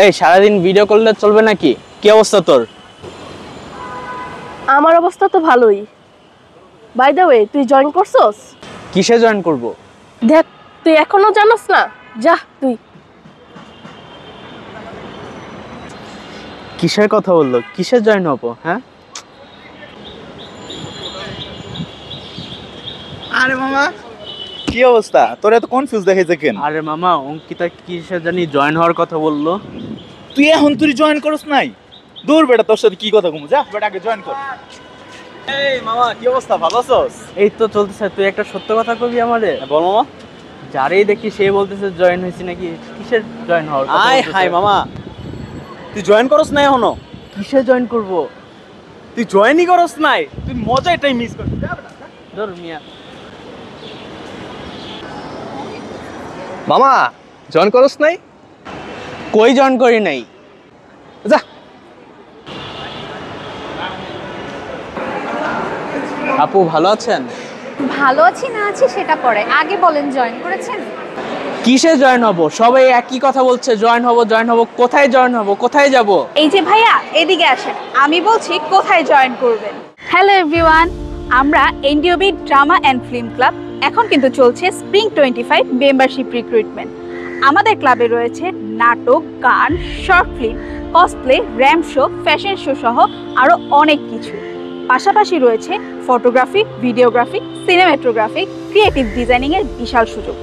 এই সারাদিন ভিডিও করলে চলবে নাকি? কি অবস্থা তোর? আমার অবস্থা তো ভালোই। বাই দ্য ওয়ে, তুই জয়েন করছস? কিসে জয়েন করব? দেখ, তুই এখনো জানাস না? যা তুই। কিসের কথা বললো? কিসে জয়েন হবো? হ্যাঁ, আরে মামা, কি অবস্থা? তোর এত কনফিউজ দেখাইছে কেন? আরে মামা, অঙ্কিতা কিসে জানি জয়েন হওয়ার কথা বললো। তুই জয়েন করস নাই? দূর বেটা, তোর সাথে কি কথা কমু, যা বেটা আগে জয়েন কর। এই মামা, কি অবস্থা? ভালো আছস? এই তো চলতেছে। তুই একটা সত্য কথা কবি আমারে। বল মামা। যারেই দেখি সে বলতেছে জয়েন হয়েছি নাকি। কিসের জয়েন হওয়ার কথা আয় বলতেছে? হাই মামা, তুই জয়েন করস নাই এখনো? কিসে জয়েন করব? তুই জয়েনই করস নাই? তুই মজা এটাই মিস করছিস। যা বেটা, যা। ধর মিয়া। মামা, জয়েন করস নাই? কই জয়েন করি নাই। যা। আপু ভালো আছেন? ভালো আছি না আছি সেটা পরে, আগে বলেন জয়েন করেছেন? কিসে জয়েন হব? সবাই একই কথা বলছে, জয়েন হব জয়েন হব। কোথায় জয়েন হব? কোথায় যাব? এই যে ভাইয়া, এদিকে আসেন, আমি বলছি কোথায় জয়েন করবেন। হ্যালো এভরিওয়ান, আমরা এনডিওবি ড্রামা অ্যান্ড ফিল্ম ক্লাব। এখন কিন্তু চলছে স্প্রিং 25 মেম্বারশিপ রিক্রুটমেন্ট। আমাদের ক্লাবে রয়েছে নাটক, গান, short film, cosplay, ramp show, fashion show সহ আরও অনেক কিছু। পাশাপাশি রয়েছে ফটোগ্রাফি, ভিডিওগ্রাফি, সিনেমাটোগ্রাফি, ক্রিয়েটিভ ডিজাইনিংয়ের বিশাল সুযোগ।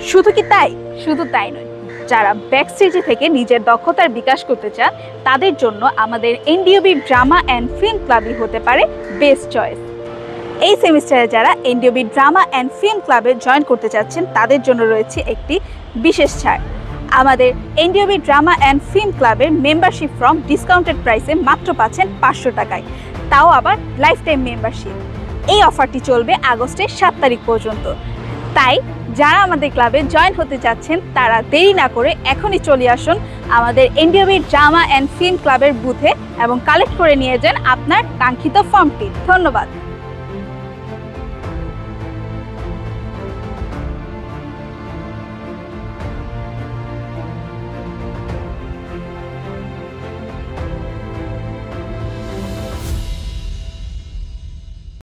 শুধু কি তাই? শুধু তাই নয়, যারা ব্যাকস্টেজে থেকে নিজের দক্ষতার বিকাশ করতে চান তাদের জন্য আমাদের এনডিওবি ড্রামা অ্যান্ড ফিল্ম ক্লাবই হতে পারে বেস্ট চয়েস। এই সেমিস্টারে যারা এনডিওবি ড্রামা অ্যান্ড ফিল্ম ক্লাবে জয়েন করতে চাচ্ছেন তাদের জন্য রয়েছে একটি বিশেষ ছাড়। আমাদের এনডিওবি ড্রামা অ্যান্ড ফিল্ম ক্লাবের মেম্বারশিপ ফর্ম ডিসকাউন্টেড প্রাইসে মাত্র পাচ্ছেন 500 টাকায়, তাও আবার লাইফ টাইম মেম্বারশিপ। এই অফারটি চলবে আগস্টের 7 তারিখ পর্যন্ত। তাই যারা আমাদের ক্লাবে জয়েন হতে চাচ্ছেন তারা দেরি না করে এখনই চলে আসুন আমাদের এনডিওবি ড্রামা অ্যান্ড ফিল্ম ক্লাবের বুথে এবং কালেক্ট করে নিয়ে যান আপনার কাঙ্ক্ষিত ফর্মটি। ধন্যবাদ।